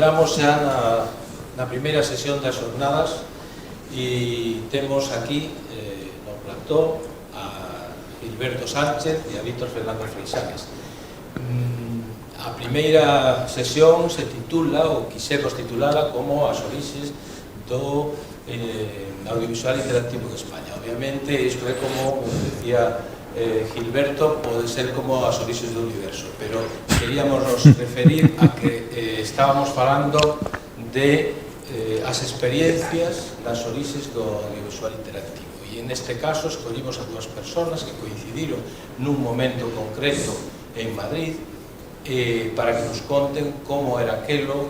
entramos xa na primeira sesión das jornadas e temos aquí no plató a Gilberto Sánchez e a Víctor Fernández Freixanes. A primeira sesión se titula, ou quixemos titulala, como as orixes do audiovisual interactivo de España. Obviamente, isto é como decía Gilberto, pode ser como as orixes do universo, pero queríamos nos referir a que estábamos falando de as experiencias das orixes do audiovisual interactivo, e neste caso escollimos a dúas persoas que coincidiron nun momento concreto en Madrid para que nos conten como era aquelo,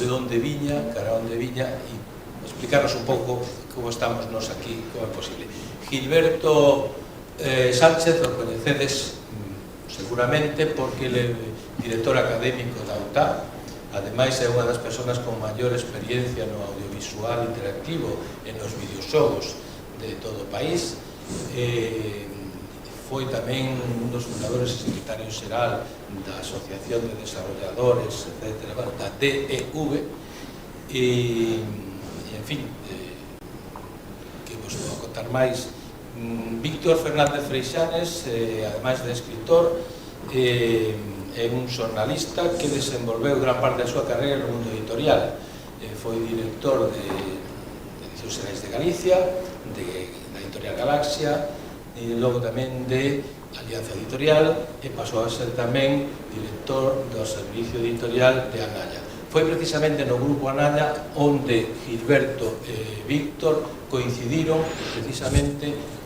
de onde viña, cara onde viña, e explicarnos un pouco como estamos nos aquí, como é posible. Gilberto Sánchez lo coñecedes seguramente porque ele é director académico da UTA, ademais é unha das persoas con maior experiencia no audiovisual interactivo e nos videoxogos de todo o país. Foi tamén un dos fundadores e secretario xeral da Asociación de Desarrolladores, etc., da DEV, e en fin, que vos vou contar máis. Víctor Fernández Freixanes, ademais de escritor, é un xornalista que desenvolveu gran parte da súa carreira no mundo editorial. Foi director de Edicións Xerais de Galicia, da Editorial Galaxia, e logo tamén de Alianza Editorial, e pasou a ser tamén director do Servicio Editorial de Analla. Foi precisamente no Grupo Analla onde Gilberto e Víctor coincidiron precisamente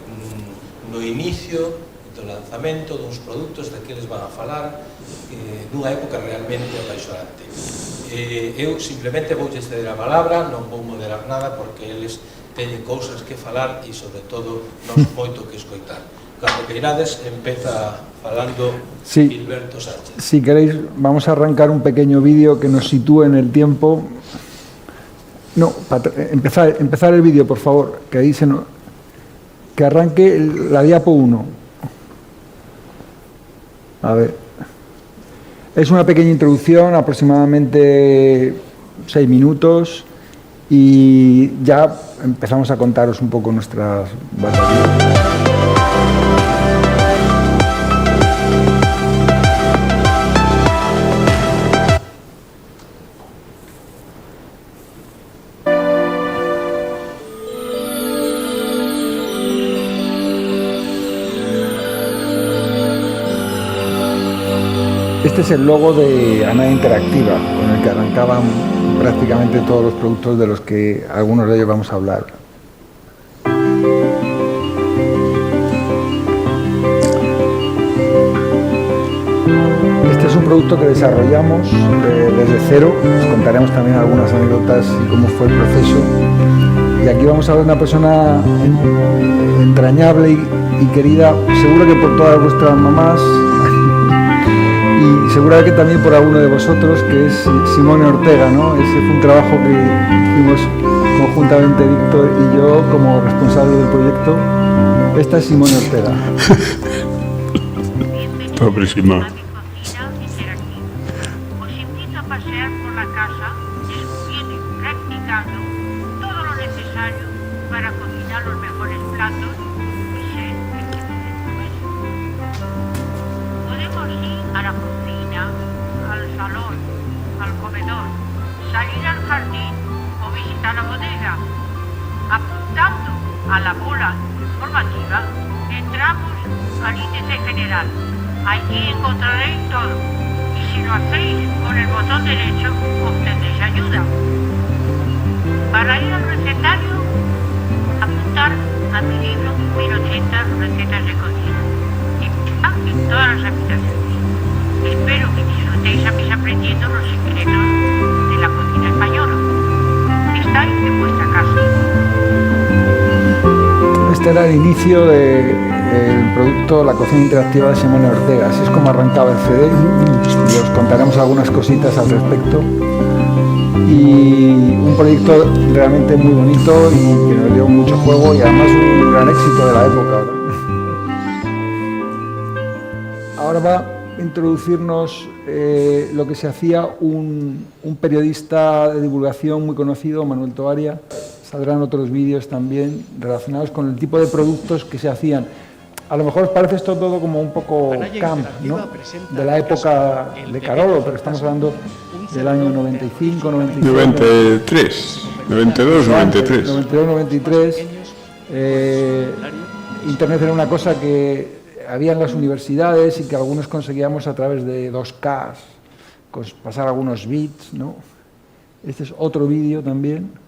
no inicio do lanzamento duns produtos de que eles van a falar nunha época realmente apaixonante. Eu simplemente vou ceder a palabra, non vou moderar nada porque eles teñen cousas que falar e, sobre todo, non moito que escoitar. Cando queirades, empeza falando Gilberto Sánchez. Si queréis, vamos a arrancar un pequeño vídeo que nos sitúe en el tiempo. No, empezar el vídeo, por favor, que ahí que arranque la diapo 1. A ver. Es una pequeña introducción, aproximadamente 6 minutos, y ya empezamos a contaros un poco nuestras batallas. Este es el logo de Analla Interactiva, con el que arrancaban prácticamente todos los productos de los que algunos de ellos vamos a hablar. Este es un producto que desarrollamos desde cero. Os contaremos también algunas anécdotas y cómo fue el proceso. Y aquí vamos a ver una persona entrañable y querida, seguro que por todas vuestras mamás, y seguramente también por alguno de vosotros, que es Simone Ortega, ¿no? Ese fue un trabajo que hicimos conjuntamente Víctor y yo como responsable del proyecto. Esta es Simone Ortega. Pobrísima. Os invito a pasear por la casa, descubriendo y practicando todo lo necesario para cocinar los mejores platos y ser excelentes. Podemos ir a la cocina, al salón, al comedor, salir al jardín o visitar la bodega. Apuntando a la bola informativa, entramos al índice general. Allí encontraréis todo, y si lo hacéis con el botón derecho, obtendréis ayuda. Para ir al recetario, apuntar a mi libro 1080 recetas de cocina. Y en todas las habitaciones. Espero que disfrutéis a mis aprendiendo los secretos de la cocina española. Estáis en vuestra casa. Este era el inicio del producto La Cocina Interactiva de Simone Ortega. Así es como arrancaba el CD y os contaremos algunas cositas al respecto. Y un proyecto realmente muy bonito y que nos dio mucho juego y además un gran éxito de la época. Ahora va introducirnos lo que se hacía un periodista de divulgación muy conocido, Manuel Toaria. Saldrán otros vídeos también relacionados con el tipo de productos que se hacían. A lo mejor os parece esto todo como un poco camp, ¿no? De la época de Carolo, pero estamos hablando del año 95, 96... 93, 92, 93. 92, 93. Internet era una cosa que había en las universidades y que algunos conseguíamos a través de 2K, pasar algunos bits, ¿no? Este es otro vídeo también.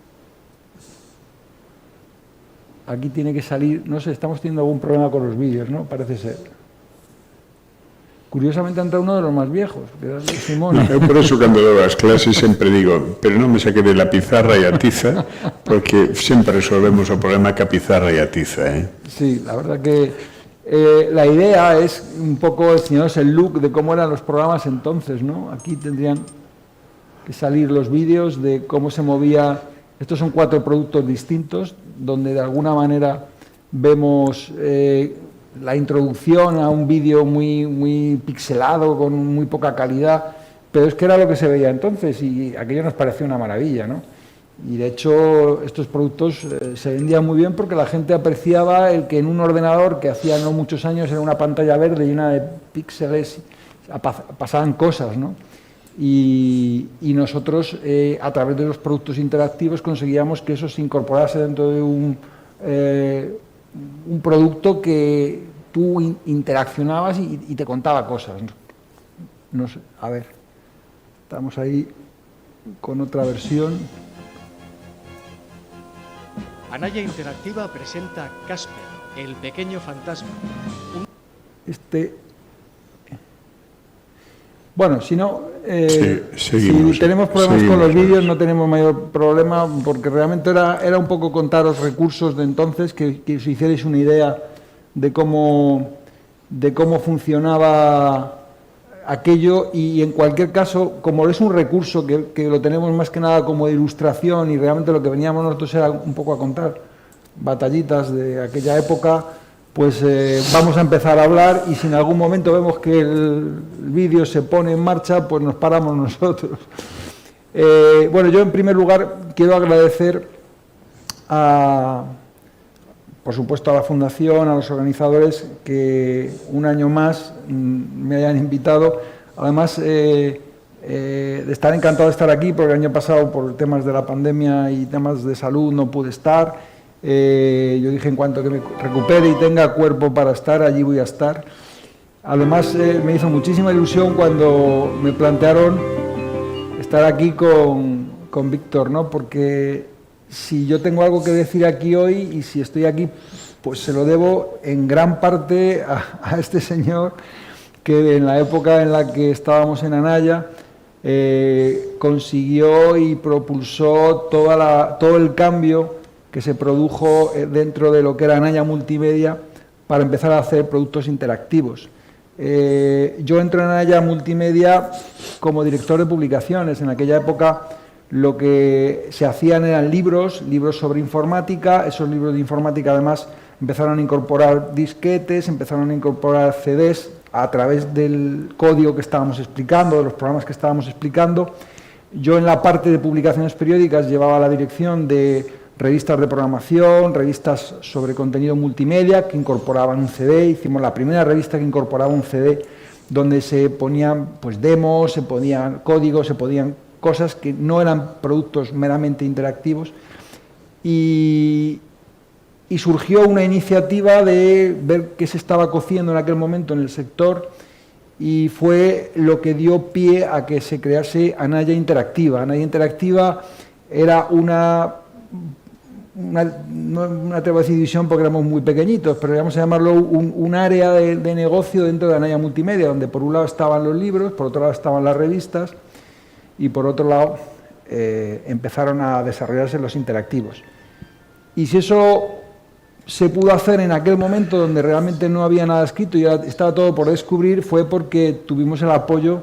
Aquí tiene que salir, no sé, estamos teniendo algún problema con los vídeos, ¿no? Parece ser. Curiosamente ha entrado uno de los más viejos, que era Simón. Yo por eso cuando doy las clases siempre digo, pero no me saque de la pizarra y a tiza, porque siempre resolvemos el problema que a pizarra y a tiza, ¿eh? Sí, la verdad que la idea es un poco enseñaros el look de cómo eran los programas entonces, ¿no? Aquí tendrían que salir los vídeos de cómo se movía. Estos son 4 productos distintos, donde de alguna manera vemos la introducción a un vídeo muy pixelado, con muy poca calidad, pero es que era lo que se veía entonces y aquello nos pareció una maravilla, ¿no? Y de hecho estos productos se vendían muy bien porque la gente apreciaba el que en un ordenador que hacía no muchos años era una pantalla verde llena de píxeles, pasaban cosas, ¿no? Y nosotros, a través de los productos interactivos, conseguíamos que eso se incorporase dentro de un producto que tú interaccionabas y te contaba cosas. No sé, a ver, estamos ahí con otra versión. Anaya Interactiva presenta Casper, el pequeño fantasma. Bueno, si no, seguimos, si tenemos problemas con los vídeos no tenemos mayor problema, porque realmente era un poco contaros recursos de entonces, que os hicierais una idea de cómo funcionaba aquello, y en cualquier caso, como es un recurso que lo tenemos más que nada como de ilustración, y realmente lo que veníamos nosotros era un poco a contar batallitas de aquella época, pues vamos a empezar a hablar, y si en algún momento vemos que el vídeo se pone en marcha, pues nos paramos nosotros. Bueno, yo en primer lugar quiero agradecer por supuesto a la Fundación, a los organizadores, que un año más me hayan invitado. Además, de estar encantado de estar aquí, porque el año pasado por temas de la pandemia y temas de salud no pude estar. Yo dije, en cuanto que me recupere y tenga cuerpo para estar, allí voy a estar. Además, me hizo muchísima ilusión cuando me plantearon estar aquí con Víctor, ¿no? Porque si yo tengo algo que decir aquí hoy, y si estoy aquí, pues se lo debo en gran parte a este señor, que en la época en la que estábamos en Anaya consiguió y propulsó todo el cambio que se produjo dentro de lo que era Anaya Multimedia para empezar a hacer productos interactivos. Yo entro en Anaya Multimedia como director de publicaciones. En aquella época lo que se hacían eran libros sobre informática. Esos libros de informática además empezaron a incorporar disquetes, empezaron a incorporar CDs a través del código que estábamos explicando, de los programas que estábamos explicando. Yo en la parte de publicaciones periódicas llevaba la dirección de revistas de programación, revistas sobre contenido multimedia que incorporaban un CD. Hicimos la primera revista que incorporaba un CD donde se ponían pues demos, se ponían códigos, se ponían cosas que no eran productos meramente interactivos, y surgió una iniciativa de ver qué se estaba cociendo en aquel momento en el sector, y fue lo que dio pie a que se crease Anaya Interactiva. Anaya Interactiva era no atrevo a decir división porque éramos muy pequeñitos, pero vamos a llamarlo un área de negocio dentro de Anaya Multimedia, donde por un lado estaban los libros, por otro lado estaban las revistas, y por otro lado empezaron a desarrollarse los interactivos. Y si eso se pudo hacer en aquel momento donde realmente no había nada escrito y estaba todo por descubrir, fue porque tuvimos el apoyo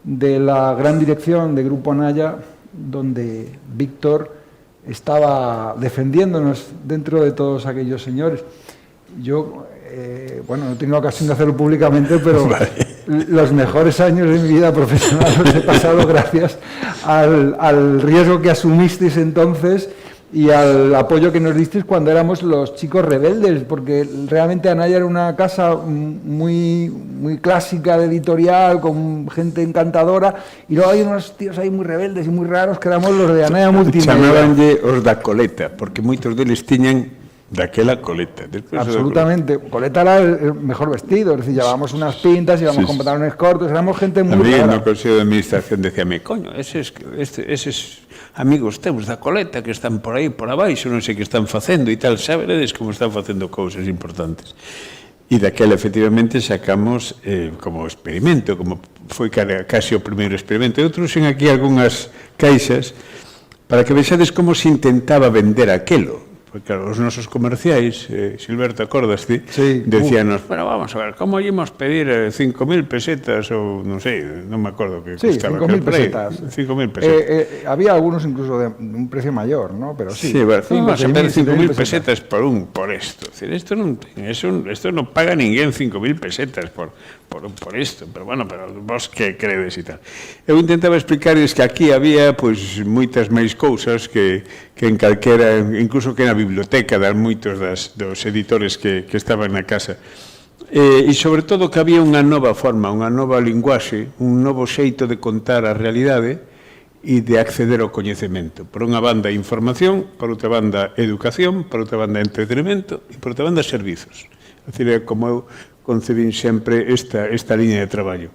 de la gran dirección de Grupo Anaya, donde Víctor estaba defendiéndonos dentro de todos aquellos señores. Yo, bueno, no he tenido ocasión de hacerlo públicamente, pero, vale, los mejores años de mi vida profesional los he pasado gracias al riesgo que asumisteis entonces y al apoyo que nos disteis cuando éramos los chicos rebeldes, porque realmente Anaya era una casa muy clásica de editorial, con gente encantadora, y luego hay unos tíos ahí muy rebeldes y muy raros que éramos los de Anaya Multimedia. Chamabanlle os da coleta, porque moitos deles tiñan daquela coleta. Después absolutamente. Coleta era el mejor vestido, es decir, llevábamos unas pintas, llevábamos con pantalones cortos, éramos gente muy rara. A mí no Consejo de Administración decíame, coño, eses amigos teus da coleta que están por aí, por abaixo, non sei que están facendo e tal, saberedes como están facendo cousas importantes. E daquela, efectivamente, sacamos como experimento, como foi casi o primeiro experimento. Eu trouxen aquí algunhas caixas para que vexades como se intentaba vender aquelo. Porque, claro, os nosos comerciais, Silberto, acordaste? Sí. Decíanos, bueno, vamos a ver, como íamos pedir 5.000 pesetas ou, non sei, non me acordo que costaba. 5.000 pesetas. 5.000 pesetas. Había algunos incluso de un precio mayor, ¿no? Pero sí. Sí, bueno, vamos a pedir 5.000 pesetas por esto. Es decir, esto non paga ninguén 5.000 pesetas por isto. Pero bueno, pero vos que credes e tal. Eu intentaba explicarles que aquí había, pois, moitas máis cousas que en calquera, incluso que na biblioteca das moitos dos editores que estaban na casa. E sobre todo que había unha nova forma, unha nova linguaxe, un novo xeito de contar a realidade e de acceder ao coñecemento. Por unha banda, información, por outra banda, educación, por outra banda, entretenimento e por outra banda, servizos. É dicir, como eu concebín sempre esta liña de traballo.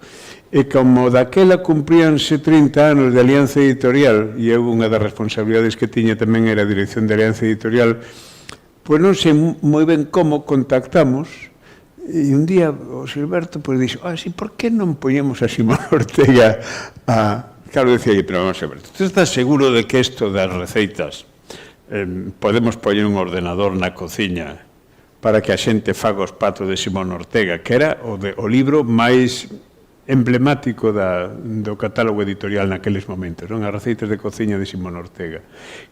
E como daquela cumpríanse 30 anos de Alianza Editorial, e eu unha das responsabilidades que tiña tamén era a dirección de Alianza Editorial, pois non sei moi ben como contactamos, e un día o Silberto pois dixo, sí, por que non poñemos a Simón Ortega a... Claro, decía, pero vamos a ver, tú estás seguro de que isto das receitas podemos poñer un ordenador na cociña para que a xente faga os patos de Simón Ortega, que era o libro máis emblemático do catálogo editorial naqueles momentos, non? As receitas de cociña de Simón Ortega,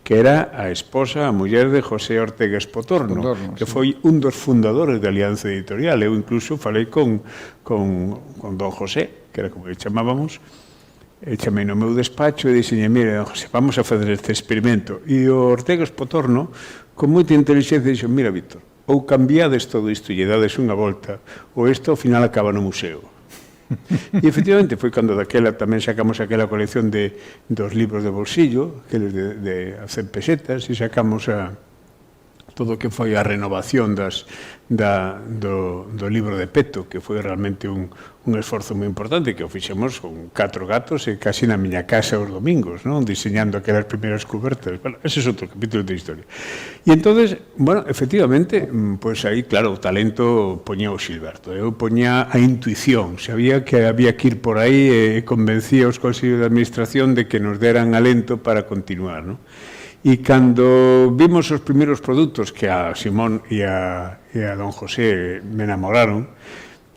que era a esposa, a muller de José Ortega Espotorno, que foi un dos fundadores da Alianza Editorial. Eu incluso falei con don José, que era como que chamábamos, e chamei no meu despacho e dixenlle, mire, don José, vamos a fazer este experimento. E o Ortega Espotorno, con moita inteligencia, dixo, mira, Víctor, ou cambiades todo isto e lle dades unha volta, ou isto ao final acaba no museo. E efectivamente foi cando daquela tamén sacamos aquela colección dos libros de bolsillo, aqueles de a 100 pesetas, e sacamos todo o que foi a renovación do libro de Peto, que foi realmente un esforzo moi importante, que o fixemos con 4 gatos e casi na miña casa os domingos, non? Diseñando aquelas primeiras cubertas. Bueno, ese é outro capítulo de historia. E entonces, bueno, efectivamente, pois aí, claro, o talento poñía o Silberto. Eu poñía a intuición, sabía que había que ir por aí e convencía os consellos de administración de que nos deran alento para continuar, non? E cando vimos os primeiros produtos que a Simón e a don José me enamoraron,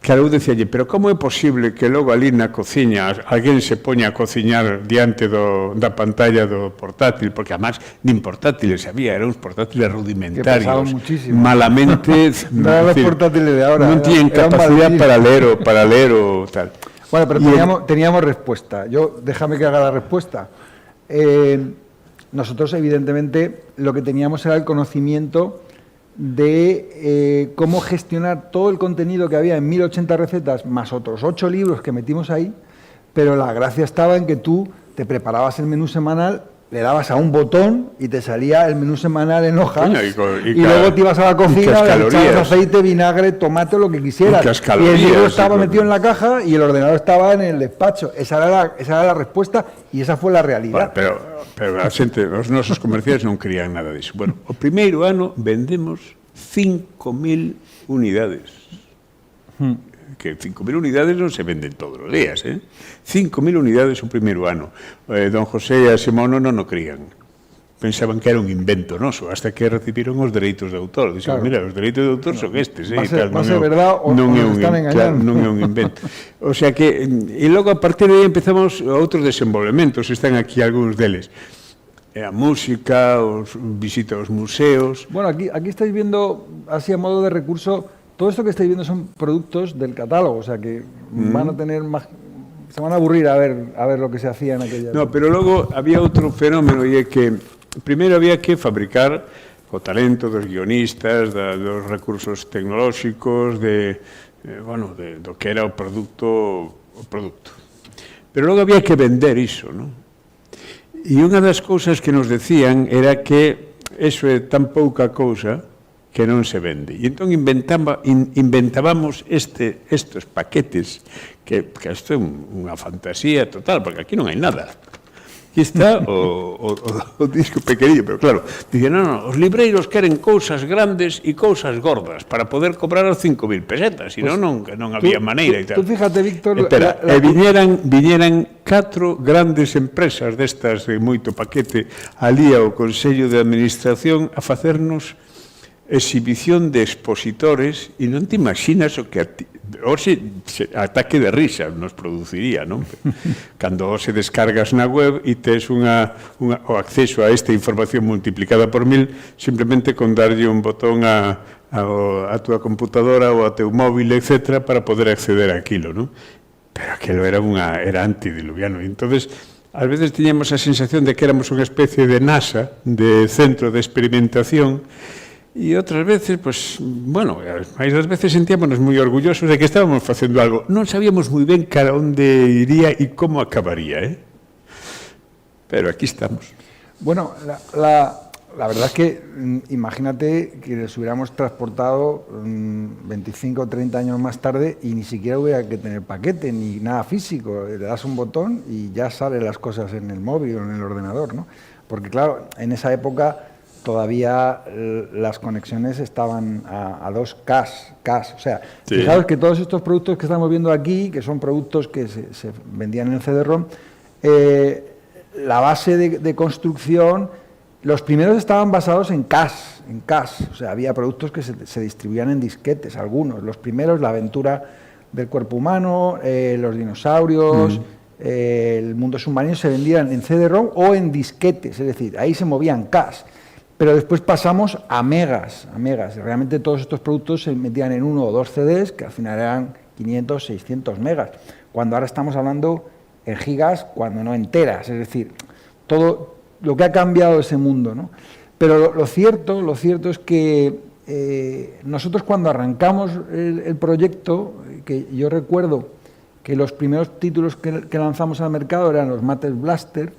claro, eu decíalle, pero como é posible que logo ali na cociña alguén se poña a cociñar diante da pantalla do portátil, porque además nin portátiles había, eran uns portátiles rudimentarios, malamente non los portátiles de ahora, non tiñen capacidad para ler o tal. Bueno, pero teníamos respuesta. Déjame que haga la respuesta. Nosotros, evidentemente, lo que teníamos era el conocimiento de cómo gestionar todo el contenido que había en 1080 recetas, más otros 8 libros que metimos ahí, pero la gracia estaba en que tú te preparabas el menú semanal, le dabas a un botón y te salía el menú semanal en hojas, y luego te ibas a la cocina, le echabas aceite, vinagre, tomate, lo que quisieras, y el libro estaba metido en la caja y el ordenador estaba en el despacho. Esa era la respuesta y esa fue la realidad. Bueno, pero a xente, os nosos comerciais non querían nada disso. Bueno, o primeiro ano vendemos 5.000 unidades. Que 5.000 unidades non se venden todos os días, 5.000 unidades o primeiro ano. Don José e a Simón non o crían. Pensaban que era un invento noso, hasta que recibiron os dereitos de autor. Dixen, mira, os dereitos de autor son estes. Va a ser verdad ou non están engañando. Non é un invento. O sea que, e logo a partir de aí empezamos outros desenvolvementos, están aquí algúns deles. A música, visita aos museos. Bueno, aquí estáis viendo, así a modo de recurso, todo esto que estáis viendo son productos del catálogo, o sea que van a tener más... Se van a aburrir a ver lo que se hacía en aquella época. No, pero logo había outro fenómeno, e é que primeiro había que fabricar o talento dos guionistas, dos recursos tecnolóxicos, do que era o produto. Pero logo había que vender iso, non? E unha das cousas que nos decían era que eso é tan pouca cousa que non se vende. E entón inventábamos estes paquetes, que isto é unha fantasía total, porque aquí non hai nada. Aquí está o disco pequenillo, pero claro, dicen, non, os libreiros queren cousas grandes e cousas gordas para poder cobrar as 5.000 pesetas, senón non había maneira e tal. Tú fíjate, Víctor... Espera, viñeran 4 grandes empresas destas de moito paquete ali ao Consello de Administración a facernos exhibición de expositores e non te imaginas o que hoxe ataque de risa nos produciría, non? Cando hoxe descargas na web e tes o acceso a esta información multiplicada por 1000 simplemente con darlle un botón a túa computadora ou a teu móvil, etc., para poder acceder a aquilo, non? Pero aquilo era antidiluviano. Entonces, ás veces tiñamos a sensación de que éramos unha especie de NASA, de centro de experimentación. E outras veces, pois, bueno, máis das veces sentíamos moi orgullosos de que estábamos facendo algo. Non sabíamos moi ben cara onde iría e como acabaría, Pero aquí estamos. Bueno, la verdad es que imagínate que les hubiéramos transportado 25 o 30 años más tarde y ni siquiera hubiera que tener paquete ni nada físico. Le das un botón y ya salen las cosas en el móvil o en el ordenador, ¿no? Porque claro, en esa época todavía las conexiones estaban a 2K. O sea, sí. Fijaos que todos estos productos que estamos viendo aquí, que son productos que se vendían en CD-ROM, la base de construcción, los primeros estaban basados en CAS. O sea, había productos que se distribuían en disquetes, algunos. Los primeros, la aventura del cuerpo humano, los dinosaurios, el mundo submarino, se vendían en CD-ROM o en disquetes, es decir, ahí se movían CAS. Pero después pasamos a megas. Realmente todos estos productos se metían en 1 o 2 CDs, que al final eran 500, 600 megas. Cuando ahora estamos hablando en gigas, cuando no enteras. Es decir, todo lo que ha cambiado ese mundo, ¿no? Pero lo cierto es que nosotros cuando arrancamos el proyecto, que yo recuerdo que los primeros títulos que lanzamos al mercado eran los Mates Blaster.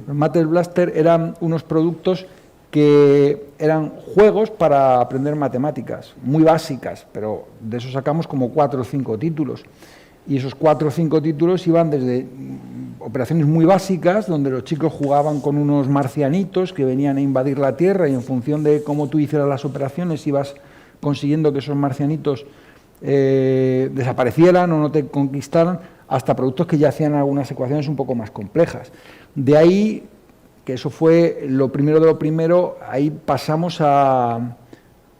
Los Mates Blaster eran unos productos que eran juegos para aprender matemáticas, muy básicas, pero de eso sacamos como 4 o 5 títulos. Y esos 4 o 5 títulos iban desde operaciones muy básicas, donde los chicos jugaban con unos marcianitos que venían a invadir la Tierra y en función de cómo tú hicieras las operaciones ibas consiguiendo que esos marcianitos desaparecieran o no te conquistaran, hasta productos que ya hacían algunas ecuaciones un poco más complejas. De ahí, que eso fue lo primero de lo primero, ahí pasamos a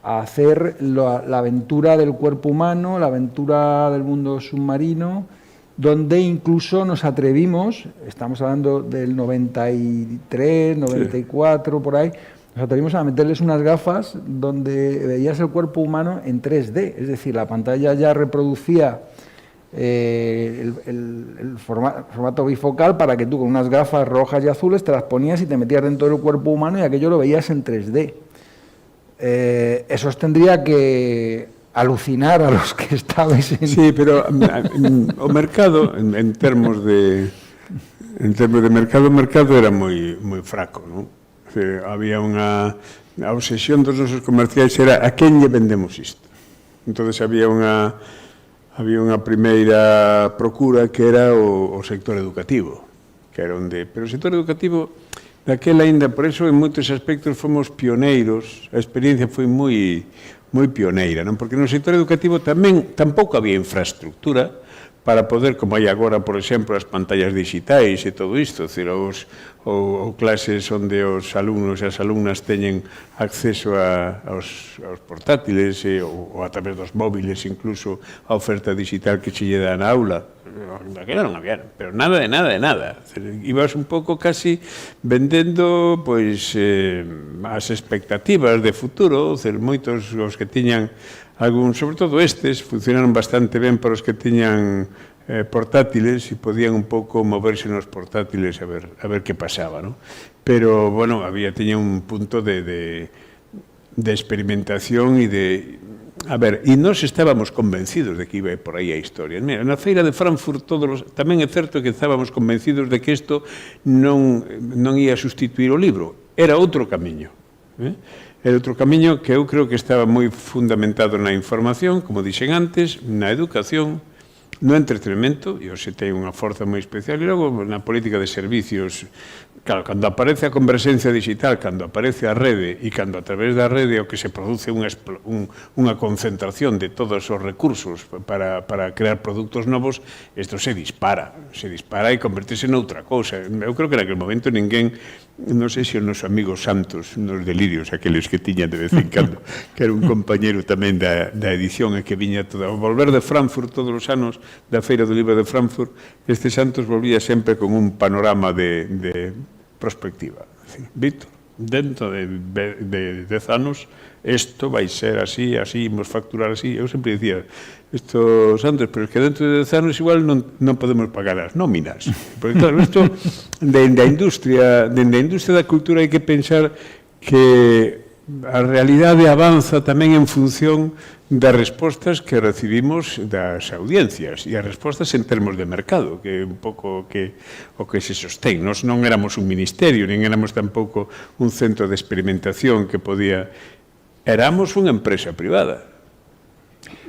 hacer la aventura del cuerpo humano, la aventura del mundo submarino, donde incluso nos atrevimos, estamos hablando del 93, 94, por ahí, nos atrevimos a meterles unas gafas donde veías el cuerpo humano en 3D, es decir, la pantalla ya reproducía el formato bifocal para que tú con unas gafas rojas y azules te las ponías y te metías dentro del cuerpo humano y aquello lo veías en 3D. Eso os tendría que alucinar a los que estabais en... Sí, pero o mercado, en termos de mercado era moi fraco, non? Había a obsesión dos nosos comerciais era a quen lle vendemos isto. Entonces había unha primeira procura que era o sector educativo, que era pero o sector educativo daquela aínda, por eso en moitos aspectos fomos pioneiros, a experiencia foi moi pioneira, non? Porque no sector educativo tampouco había infraestructura para poder, como hai agora, por exemplo, as pantallas digitais e todo isto, ou clases onde os alumnos e as alumnas teñen acceso aos portátiles ou a través dos móviles, incluso a oferta digital que se lle dá na aula. daquela non había, pero nada de nada de nada. Ibas un pouco casi vendendo pois as expectativas de futuro, moitos os que tiñan algún, sobre todo estes, funcionaron bastante ben para os que tiñan portátiles e podían un pouco moverse nos portátiles a ver que pasaba, ¿no? Pero, bueno, tiña un punto de experimentación e de... A ver, e nós estábamos convencidos de que iba por aí a historia. Mira, na feira de Frankfurt tamén é certo que estábamos convencidos de que isto non ia sustituir o libro. Era outro camiño. Era outro camiño que eu creo que estaba moi fundamentado na información, como dixen antes, na educación, no entretenimento, e hoxe ten unha forza moi especial, e logo na política de servicios. Claro, cando aparece a converxencia digital, cando aparece a rede, e cando a través da rede o que se produce unha concentración de todos os recursos para crear produtos novos, isto se dispara e convertese noutra cousa. Eu creo que naquele momento ninguén, non sei se o noso amigo Santos, nos delirios, aqueles que tiñan de vez en cando, que era un compañeiro tamén da edición e que viña todo, ao volver de Frankfurt todos os anos, da Feira do Libro de Frankfurt, este Santos volvía sempre con un panorama de perspectiva. Víctor, dentro de 10 anos, isto vai ser así, imos facturar así. Eu sempre dicía, isto, Santos, pero é que dentro de 10 anos igual non podemos pagar as nóminas. Porque, claro, isto, dende a industria da cultura hai que pensar que a realidade avanza tamén en función das respostas que recibimos das audiencias e as respostas en termos de mercado, que é un pouco o que se sostén. Nos non éramos un ministerio, nin éramos tampouco un centro de experimentación que podía... Éramos unha empresa privada.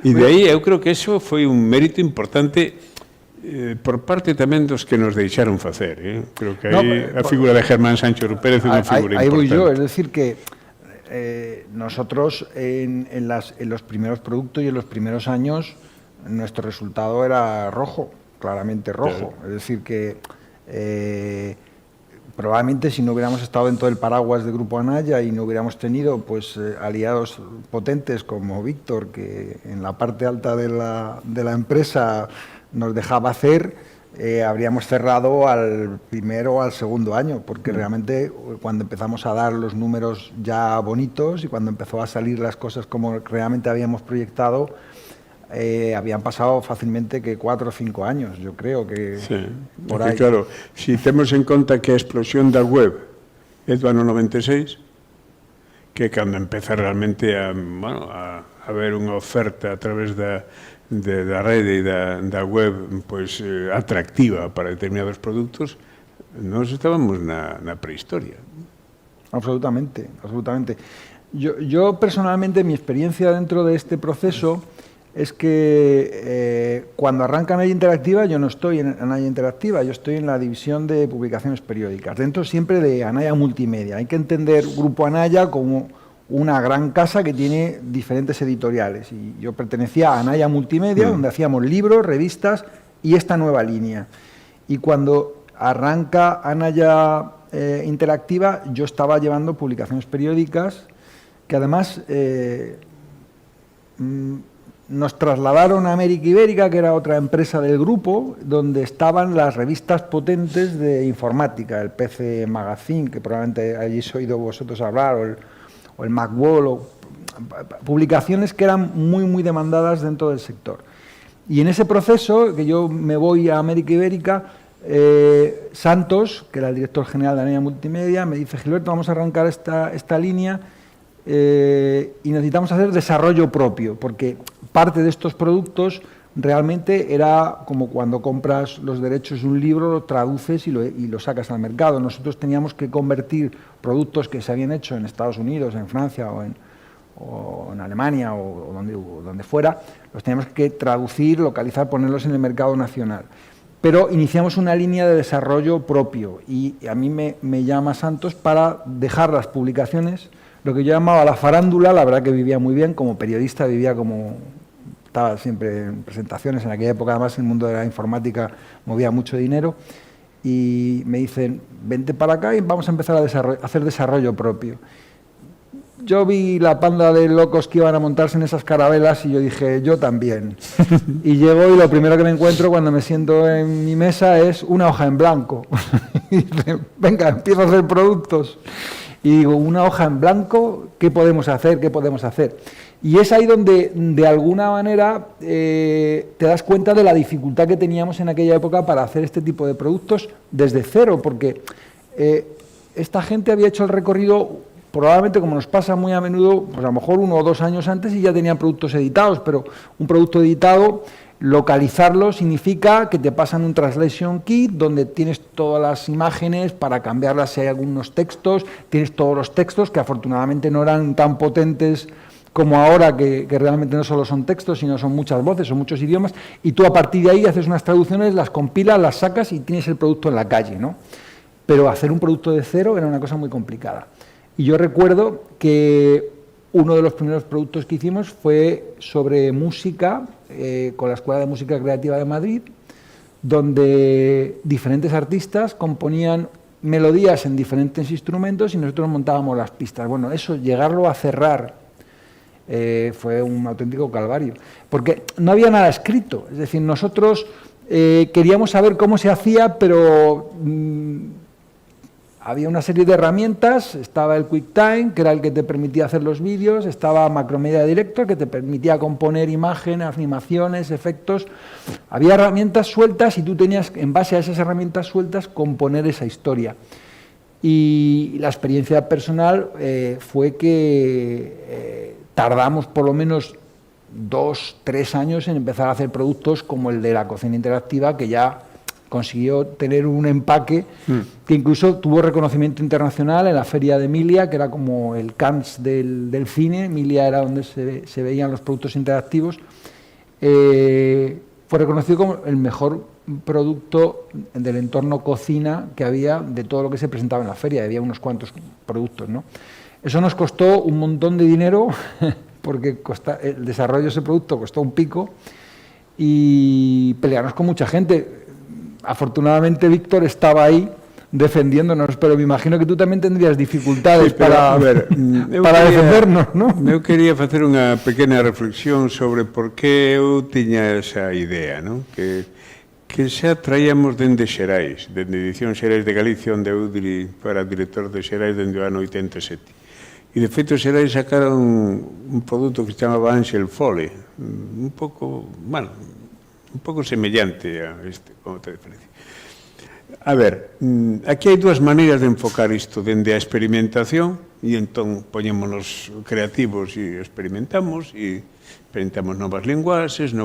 E de aí eu creo que eso foi un mérito importante por parte tamén dos que nos deixaron facer. Creo que aí a figura de Germán Sánchez Rupérez é unha figura importante. Ahí voy yo, es decir que nosotros en los primeros productos y en los primeros años nuestro resultado era rojo, claramente rojo. Es decir que probablemente si no hubiéramos estado dentro del paraguas de Grupo Anaya y no hubiéramos tenido pues aliados potentes como Víctor, que en la parte alta de la empresa nos dejaba hacer, habríamos cerrado al primero o al segundo año, porque realmente cuando empezamos a dar los números ya bonitos y cuando empezó a salir las cosas como realmente habíamos proyectado, habían pasado fácilmente que 4 o 5 años, yo creo que sí, por aí. Claro, si temos en conta que a explosión da web é do ano 96, que cando empeza realmente a haber unha oferta a través da rede e da web pois atractiva para determinados produtos, nós estábamos na prehistoria. Absolutamente, absolutamente. Yo personalmente, mi experiencia dentro de este proceso es que cuando arranca Anaya Interactiva, yo no estoy en Anaya Interactiva, yo estoy en la división de publicaciones periódicas, dentro siempre de Anaya Multimedia. Hay que entender Grupo Anaya como una gran casa que tiene diferentes editoriales. Y yo pertenecía a Anaya Multimedia, donde hacíamos libros, revistas y esta nueva línea. Y cuando arranca Anaya Interactiva, yo estaba llevando publicaciones periódicas que además nos trasladaron a América Ibérica, que era otra empresa del grupo, donde estaban las revistas potentes de informática, el PC Magazine, que probablemente hayáis oído vosotros hablar, o el Macworld, publicaciones que eran muy demandadas dentro del sector. Y en ese proceso, que yo me voy a América Ibérica, Santos, que era el director general de Anaya Multimedia, me dice: Gilberto, vamos a arrancar esta línea y necesitamos hacer desarrollo propio, porque parte de estos productos realmente era como cuando compras los derechos de un libro, lo traduces y lo sacas al mercado. Nosotros teníamos que convertir productos que se habían hecho en Estados Unidos, en Francia o en Alemania o donde fuera, los teníamos que traducir, localizar, ponerlos en el mercado nacional. Pero iniciamos una línea de desarrollo propio y a mí me llama Santos para dejar las publicaciones, lo que yo llamaba la farándula. La verdad que vivía muy bien, como periodista vivía como... Estaba siempre en presentaciones, en aquella época además el mundo de la informática movía mucho dinero, y me dicen: vente para acá y vamos a empezar a hacer desarrollo propio. yo vi la panda de locos que iban a montarse en esas carabelas y yo dije, yo también. Y llego y lo primero que me encuentro cuando me siento en mi mesa es una hoja en blanco. Y dice, venga, empiezo a hacer productos. Y digo, una hoja en blanco, ¿qué podemos hacer? ¿Qué podemos hacer? Y es ahí donde, de alguna manera, te das cuenta de la dificultad que teníamos en aquella época para hacer este tipo de productos desde cero, porque esta gente había hecho el recorrido, probablemente como nos pasa muy a menudo, pues a lo mejor 1 o 2 años antes y ya tenían productos editados, pero un producto editado, localizarlo significa que te pasan un translation kit donde tienes todas las imágenes para cambiarlas si hay algunos textos, tienes todos los textos que afortunadamente no eran tan potentes como ahora, que realmente no solo son textos, sino son muchas voces, son muchos idiomas, y tú a partir de ahí haces unas traducciones, las compilas, las sacas y tienes el producto en la calle, ¿no? Pero hacer un producto de cero era una cosa muy complicada. Y yo recuerdo que uno de los primeros productos que hicimos fue sobre música, con la Escuela de Música Creativa de Madrid, donde diferentes artistas componían melodías en diferentes instrumentos y nosotros montábamos las pistas. Bueno, eso, llegarlo a cerrar, fue un auténtico calvario, porque no había nada escrito. Es decir, nosotros queríamos saber cómo se hacía, pero había una serie de herramientas. Estaba el QuickTime, que era el que te permitía hacer los vídeos, estaba Macromedia Director, que te permitía componer imágenes, animaciones, efectos. Había herramientas sueltas y tú tenías, en base a esas herramientas sueltas, componer esa historia. Y la experiencia personal fue que tardamos por lo menos 2 o 3 años en empezar a hacer productos como el de la cocina interactiva, que ya consiguió tener un empaque que incluso tuvo reconocimiento internacional en la Feria de Emilia, que era como el Cannes del cine. Emilia era donde se veían los productos interactivos. Fue reconocido como el mejor producto del entorno cocina que había de todo lo que se presentaba en la feria. Había unos cuantos productos, ¿no? Eso nos costó un montón de dinero, porque el desarrollo de ese producto costó un pico, y pelearnos con mucha gente. Afortunadamente Víctor estaba ahí defendiéndonos, pero me imagino que tú tamén tendrías dificultades para defendernos, ¿no? Eu quería facer unha pequena reflexión sobre por que eu tiña esa idea, ¿no? Que xa traíamos dende Xerais, dende Edición Xerais de Galicia, onde eu era director de Xerais dende o ano 87. E, de feito, Xerais sacaron un produto que se chamaba Ángel Fole, un pouco, bueno, un pouco semellante a este, como te diferencia. A ver, aquí hai 2 maneiras de enfocar isto, dende a experimentación, e entón poñémonos creativos e experimentamos novas linguaxes,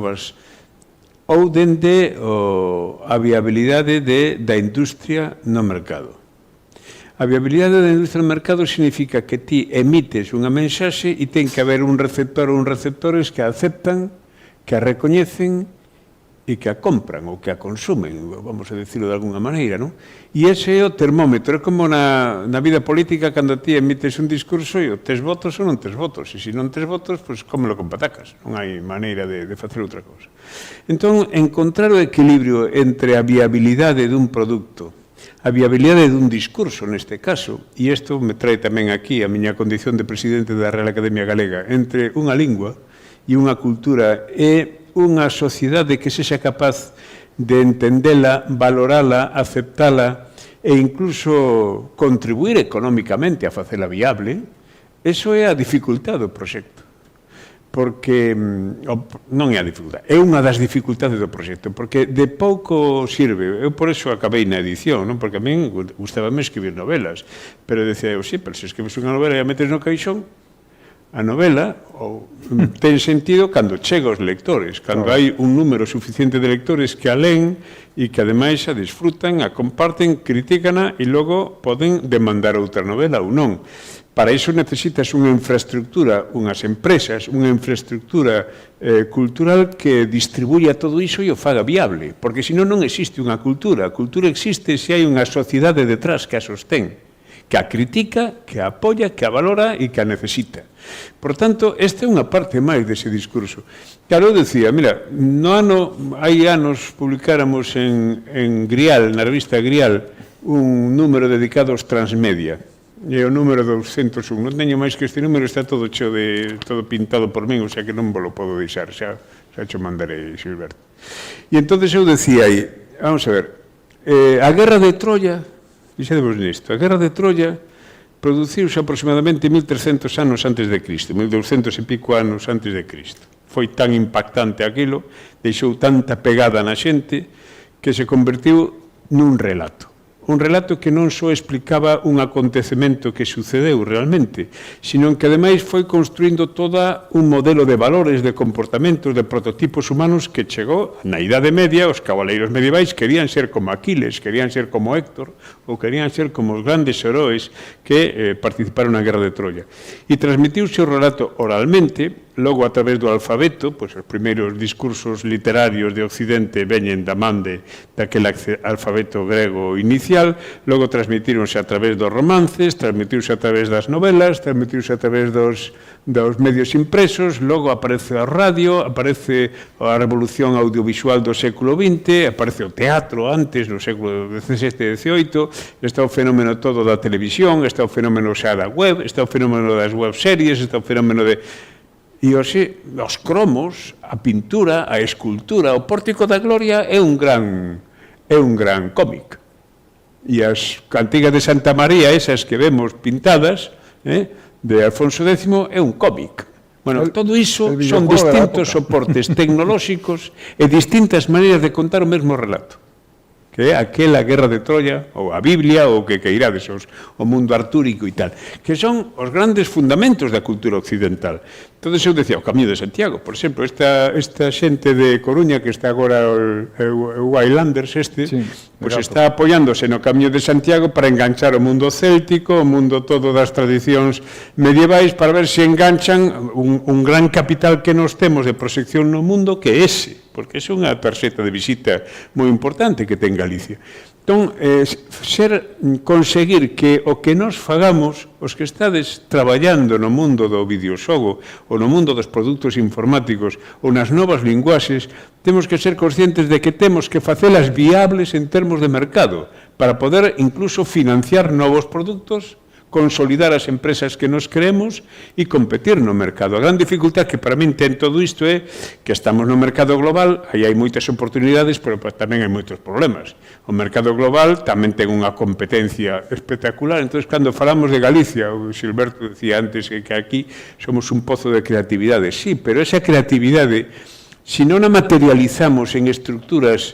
ou dende a viabilidade da industria no mercado. A viabilidade da industria no mercado significa que ti emites unha mensaxe e ten que haber un receptor ou uns receptores que a aceptan, que a recoñecen e que a compran ou que a consumen, vamos a decirlo de alguna maneira, non? E ese é o termómetro, é como na vida política cando ti emites un discurso e tes votos ou non tes votos, e se non tes votos, pois cómelo con patacas, non hai maneira de facer outra cousa. Entón, encontrar o equilibrio entre a viabilidade dun produto, a viabilidade dun discurso neste caso, e isto me trae tamén aquí a miña condición de presidente da Real Academia Galega, entre unha lingua e unha cultura e unha sociedade que sexa capaz de entendela, valorala, aceptala e incluso contribuir económicamente a facela viable, eso é a dificultade do proxecto. Porque, non é a dificultade, é unha das dificultades do proxecto, porque de pouco sirve. Eu por eso acabei na edición, non? Porque a min gustábame escribir novelas, pero decía eu, sí, pero se escribes unha novela e a metes no caixón, a novela ten sentido cando chega aos lectores, cando hai un número suficiente de lectores que a leen e que ademais a disfrutan, a comparten, critícana e logo poden demandar outra novela ou non. Para iso necesitas unha infraestructura, unhas empresas, unha infraestructura cultural que distribuya todo iso e o faga viable, porque senón non existe unha cultura. A cultura existe se hai unha sociedade detrás que a sostén, que a critica, que a apoia, que a valora e que a necesita. Por tanto, esta é unha parte máis dese discurso. Claro, eu decía, mira, hai anos publicáramos en Grial, na revista Grial, un número dedicado aos transmedia. E o número 201. Non teño máis que este número, está todo pintado por min, o sea que non vos lo podo deixar, xa cho mandarei, Gilberto. E entonces eu decía aí, vamos a ver, a guerra de Troia, fixadevos nisto, a guerra de Troia produciuse aproximadamente 1300 anos antes de Cristo, 1200 e pico anos antes de Cristo. Foi tan impactante aquilo, deixou tanta pegada na xente, que se convertiu nun relato. Un relato que non só explicaba un acontecemento que sucedeu realmente, sino que ademais foi construindo toda un modelo de valores, de comportamentos, de prototipos humanos que chegou na Idade Media. Os cabaleiros medievais querían ser como Aquiles, querían ser como Héctor, ou querían ser como os grandes heróis que participaron na Guerra de Troia. E transmitiuse o relato oralmente, logo a través do alfabeto, pois os primeiros discursos literarios de Occidente veñen da man daquele alfabeto grego inicial, logo transmitíronse a través dos romances, transmitiuse a través das novelas, transmitiuse a través dos medios impresos, logo aparece a radio, aparece a revolución audiovisual do século XX, aparece o teatro antes, no século XVII e XVIII, está o fenómeno todo da televisión, está o fenómeno xa da web, está o fenómeno das webseries, está o fenómeno de... E hoxe, os cromos, a pintura, a escultura, o Pórtico da Gloria é un gran cómic. E as cantigas de Santa María, esas que vemos pintadas, de Alfonso X, é un cómic. Bueno, todo iso son distintos soportes tecnolóxicos e distintas maneiras de contar o mesmo relato, que é aquela Guerra de Troia, ou a Biblia, ou que queirades, o mundo artúrico e tal, que son os grandes fundamentos da cultura occidental. Entón, eu decía, o Camiño de Santiago, por exemplo, esta xente de Coruña, que está agora o Highlanders pois está apoiándose no Camiño de Santiago para enganchar o mundo céltico, o mundo todo das tradicións medievais, para ver se enganchan un gran capital que nos temos de proxección no mundo, que é ese, porque é unha tarxeta de visita moi importante que ten Galicia. Entón, conseguir que o que nos fagamos, os que estades traballando no mundo do videoxogo ou no mundo dos produtos informáticos ou nas novas linguaxes, temos que ser conscientes de que temos que facelas viables en termos de mercado para poder incluso financiar novos produtos, consolidar as empresas que nos creemos e competir no mercado. A gran dificultad que para min ten todo isto é que estamos no mercado global, aí hai moitas oportunidades, pero tamén hai moitos problemas. O mercado global tamén ten unha competencia espectacular, entón, cando falamos de Galicia, o Gilberto decía antes que aquí somos un pozo de creatividade. Sí, pero esa creatividade, se non a materializamos en estructuras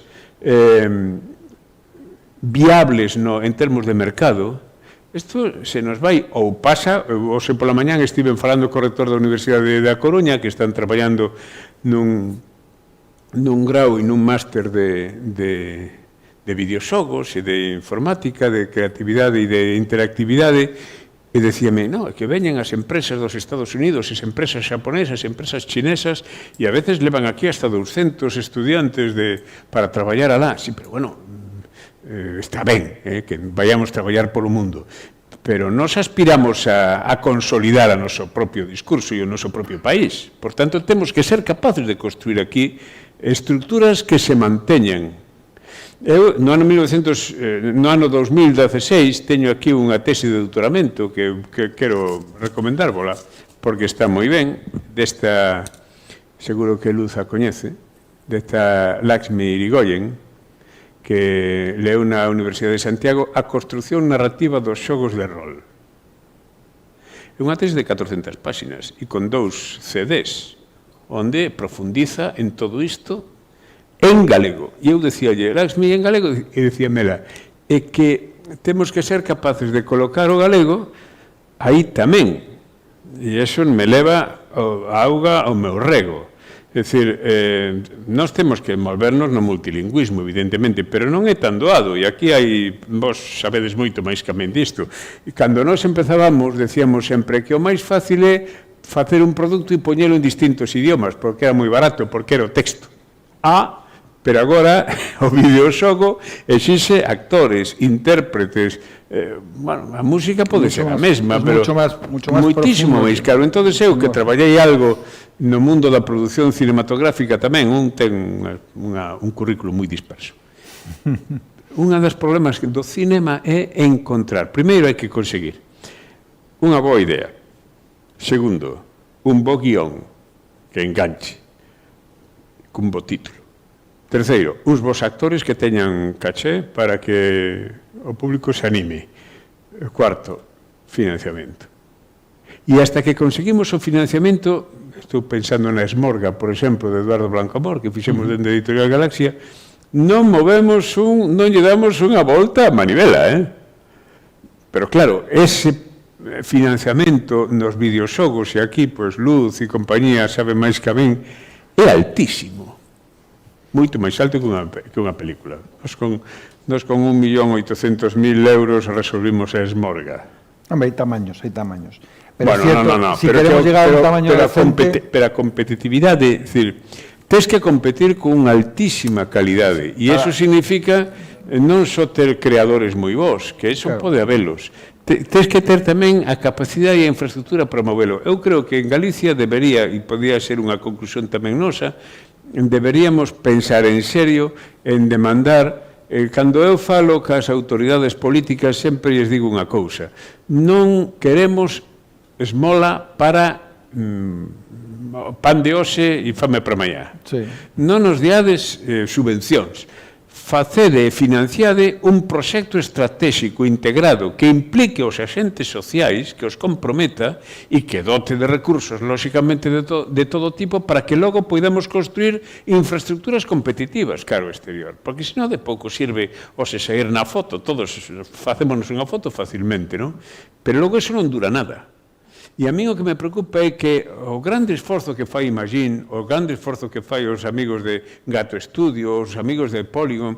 viables en termos de mercado, isto se nos vai, ou pasa, hoxe pola mañán estiven falando co rector da Universidade da Coruña, que están traballando nun grau e nun máster de videoxogos e de informática, de creatividade e de interactividade, e decíame, no, é que veñen as empresas dos Estados Unidos, as empresas xaponesas, as empresas chinesas, e a veces levan aquí hasta 200 estudiantes para traballar alá. Sí, pero bueno, está ben, que vayamos traballar polo mundo, pero nos aspiramos a consolidar o noso propio discurso e o noso propio país. Por tanto, temos que ser capaces de construir aquí estructuras que se manteñan. Eu, no ano 2016, teño aquí unha tese de doutoramento que quero recomendárvola, porque está moi ben, desta, seguro que Luz a coñece, desta Lakshmi Irigoyen, que leu na Universidade de Santiago a construción narrativa dos xogos de rol. É unha tese de 400 páxinas e con 2 CDs, onde profundiza en todo isto en galego. E eu decíalle, Laxmi en galego, e decíamela, é que temos que ser capaces de colocar o galego aí tamén. E iso me leva a auga ao meu rego. É dicir, nós temos que envolvernos no multilingüismo, evidentemente, pero non é tan doado, e aquí hai, vos sabedes moito máis que a min disto, e cando nós empezábamos, decíamos sempre que o máis fácil é facer un produto e poñelo en distintos idiomas, porque era moi barato, porque era o texto. Pero agora o videoxogo exixe actores, intérpretes, bueno, a música pode ser a mesma, pero moitísimo máis caro. Entón, eu que traballei algo no mundo da produción cinematográfica tamén, ten un currículo moi disperso. Unha das problemas do cinema é encontrar, primeiro hai que conseguir unha boa idea. Segundo, un bo guión que enganche, cun bo título. Terceiro, uns bons actores que teñan caché para que o público se anime. Cuarto, financiamento. E hasta que conseguimos o financiamento, estou pensando na Esmorga, por exemplo, de Eduardo Blanco Amor, que fixemos dende Editorial Galaxia, non lle damos unha volta a manivela, Pero claro, ese financiamento nos videoxogos, e aquí, pois, Luz e compañía sabe máis que a min, é altísimo. Moito máis alto que unha película. Nos con 1.800.000 euros resolvimos a Esmorga. Hombre, hai tamaños. Pero bueno, cierto, no. Si queremos llegar a un tamaño decente... Pero a competitividade, é dicir, tens que competir con unha altísima calidade, e iso significa non só ter creadores moi bons, que iso pode habelos. Tens que ter tamén a capacidade e a infraestructura para movelo. Eu creo que en Galicia debería, e podía ser unha conclusión tamén nosa, deberíamos pensar en serio en demandar. Cando eu falo cas autoridades políticas sempre lles digo unha cousa: non queremos esmola para pan de hoxe e fame para mañá. Non nos diades subvencións. Facede e financiade un proxecto estratégico integrado que implique os axentes sociais, que os comprometa e que dote de recursos, lóxicamente, de todo tipo, para que logo podamos construir infraestructuras competitivas cara ao exterior. Porque senón de pouco sirve o se sair na foto, todos facémonos unha foto facilmente, non? Pero logo iso non dura nada. E a mí o que me preocupa é que o grande esforzo que fai Imagine, o grande esforzo que fai os amigos de Gato Studio, os amigos de Polygon,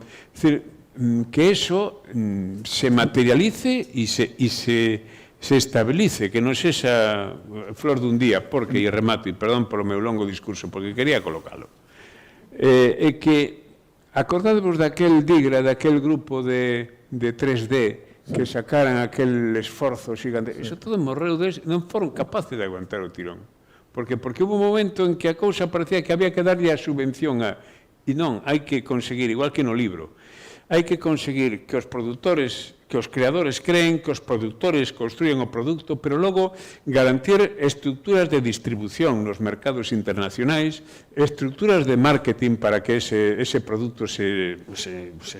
que eso se materialice e se estabilice, que non sexa flor dun día, porque, e remato, e perdón polo meu longo discurso, porque quería colocalo, é que acordádevos daquel Digra, daquel grupo de 3D, que sacaran aquel esforzo xigante. Iso todo morreu, non foron capaces de aguantar o tirón. Porque hubo un momento en que a cousa parecía que había que darlle a subvención e non, hai que conseguir, igual que no libro, hai que conseguir que os produtores, que os creadores creen, que os produtores construyan o produto, pero logo garantir estructuras de distribución nos mercados internacionais, estructuras de marketing para que ese produto se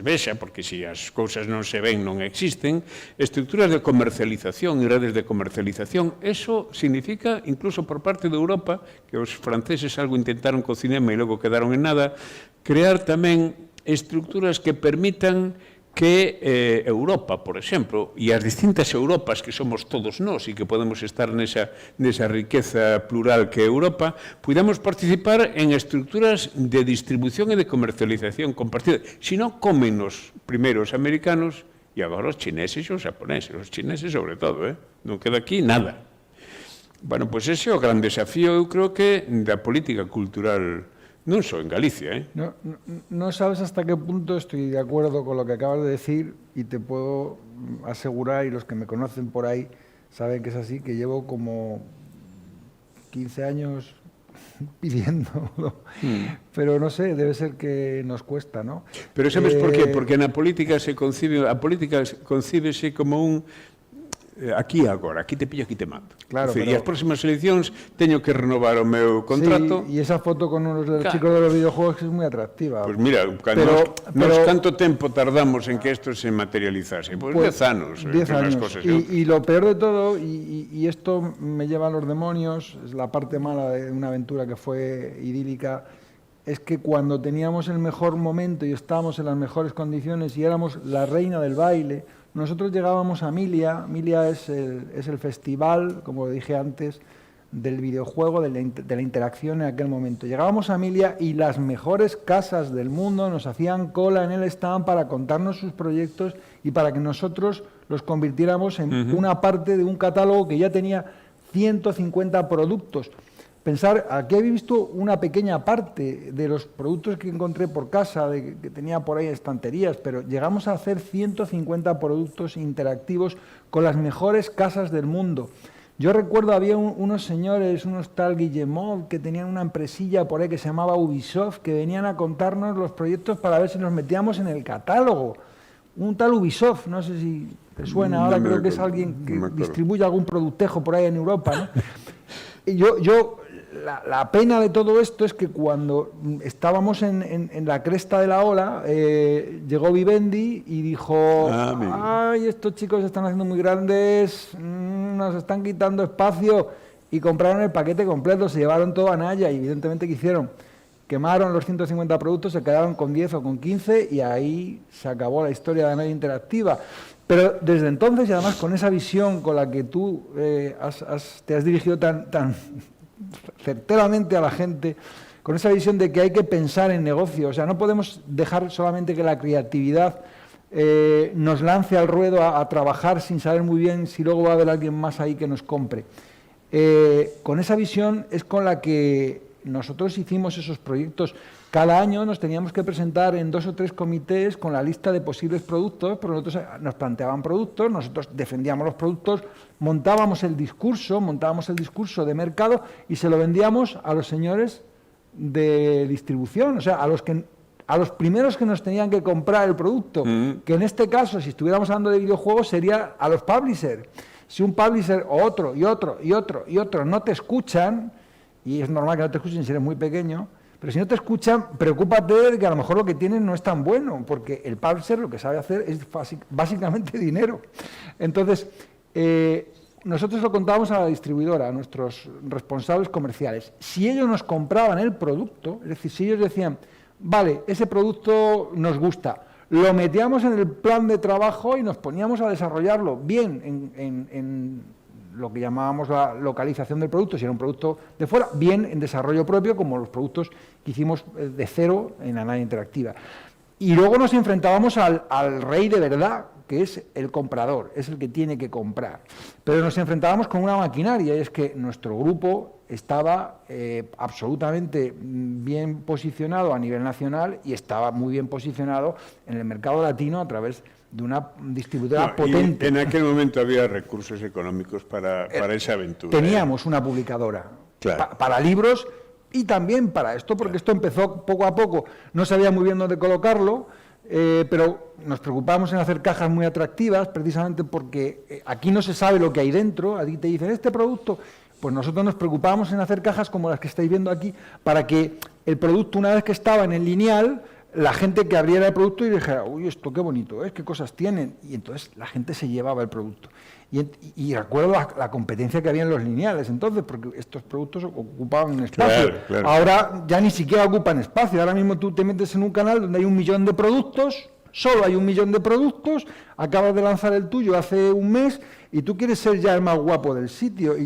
vexa, porque se as cousas non se ven, non existen, estructuras de comercialización e redes de comercialización. Eso significa, incluso por parte de Europa, que os franceses algo intentaron co cinema e logo quedaron en nada, crear tamén estructuras que permitan que Europa, por exemplo, e as distintas Europas que somos todos nós e que podemos estar nesa riqueza plural que é Europa, podamos participar en estructuras de distribución e de comercialización compartida. Si non, cómenos primeiro os americanos e agora os chineses e os japoneses, os chineses sobre todo, non queda aquí nada. Bueno, pois ese é o gran desafío, eu creo que, da política cultural, non só en Galicia, No sabes hasta qué punto estoy de acuerdo con lo que acabas de decir, y te puedo asegurar, y los que me conocen por ahí saben que es así, que llevo como 15 años pidiéndolo. Pero no sé, debe ser que nos cuesta, ¿no? Pero sabes por qué? Porque na política a política concíbese como un aquí agora, aquí te pillo, aquí te mato. Claro, E as próximas eleccións teño que renovar o meu contrato. Sí, e esa foto con los chicos de los videojuegos es muy atractiva. Pues mira, ¿canto tempo tardamos en que esto se materializase? Pues 10 anos. 10 años. Y lo peor de todo, y esto me lleva a los demonios, es la parte mala de una aventura que fue idílica, es que cuando teníamos el mejor momento y estábamos en las mejores condiciones y éramos la reina del baile, nosotros llegábamos a Milia. Milia es el festival, como dije antes, del videojuego, de la interacción en aquel momento. Llegábamos a Milia y las mejores casas del mundo nos hacían cola en el stand para contarnos sus proyectos y para que nosotros los convirtiéramos en una parte de un catálogo que ya tenía 150 productos. Pensar, aquí he visto una pequeña parte de los productos que encontré por casa, que tenía por ahí estanterías, pero llegamos a hacer 150 productos interactivos con las mejores casas del mundo. Yo recuerdo, había unos señores, unos tal Guillemot, que tenían una empresilla por ahí que se llamaba Ubisoft, que venían a contarnos los proyectos para ver si nos metíamos en el catálogo. Un tal Ubisoft, no sé si ¿Te suena? Ahora creo que es alguien que distribuye algún productejo por ahí en Europa, ¿no? Y la pena de todo esto es que cuando estábamos en la cresta de la ola, llegó Vivendi y dijo, ay, estos chicos se están haciendo muy grandes, nos están quitando espacio, y compraron el paquete completo, se llevaron todo a Naya, y evidentemente ¿qué hicieron? Quemaron los 150 productos, se quedaron con 10 o con 15, y ahí se acabó la historia de Naya Interactiva. Pero desde entonces, y además con esa visión con la que tú te has dirigido tan certeramente a la gente, con esa visión de que hay que pensar en negocio, o sea, no podemos dejar solamente que la creatividad nos lance al ruedo a trabajar sin saber muy bien si luego va a haber alguien más ahí que nos compre. Con esa visión es con la que nosotros hicimos esos proyectos. Cada año nos teníamos que presentar en 2 o 3 comités con la lista de posibles productos, porque nosotros nos planteaban productos, nosotros defendíamos los productos, montábamos el discurso de mercado y se lo vendíamos a los señores de distribución, o sea, a los primeros que nos tenían que comprar el producto, que en este caso, si estuviéramos hablando de videojuegos, sería a los publishers. Si un publisher o otro y otro no te escuchan, y es normal que no te escuchen si eres muy pequeño, pero si no te escuchan, preocúpate de que a lo mejor lo que tienen no es tan bueno, porque el publisher lo que sabe hacer es básicamente dinero. Entonces, nosotros lo contábamos a la distribuidora, a nuestros responsables comerciales. Si ellos nos compraban el producto, es decir, si ellos decían, vale, ese producto nos gusta, lo metíamos en el plan de trabajo y nos poníamos a desarrollarlo bien en lo que llamábamos la localización del producto, si era un producto de fuera, bien en desarrollo propio, como los productos que hicimos de cero en Naya Interactiva. Y luego nos enfrentábamos al rey de verdad, que es el comprador, es el que tiene que comprar. Pero nos enfrentábamos con una maquinaria, y es que nuestro grupo estaba absolutamente bien posicionado a nivel nacional y estaba muy bien posicionado en el mercado latino a través de una distribuidora potente. En aquel momento había recursos económicos para esa aventura. Teníamos una publicadora claro. Para libros y también para esto, porque esto empezó poco a poco, no sabía muy bien dónde colocarlo, pero nos preocupamos en hacer cajas muy atractivas, precisamente porque aquí no se sabe lo que hay dentro. A ti te dicen, este producto, pues nosotros nos preocupábamos en hacer cajas como las que estáis viendo aquí, para que el producto, una vez que estaba en el lineal, la gente que abriera el producto y dijera, uy, esto qué bonito es, qué cosas tienen, y entonces la gente se llevaba el producto. Y recuerdo la competencia que había en los lineales entonces, porque estos productos ocupaban espacio. Claro. Ahora ya ni siquiera ocupan espacio. Ahora mismo tú te metes en un canal donde hay 1 millón de productos, solo hay 1 millón de productos, acabas de lanzar el tuyo hace un mes y tú quieres ser ya el más guapo del sitio.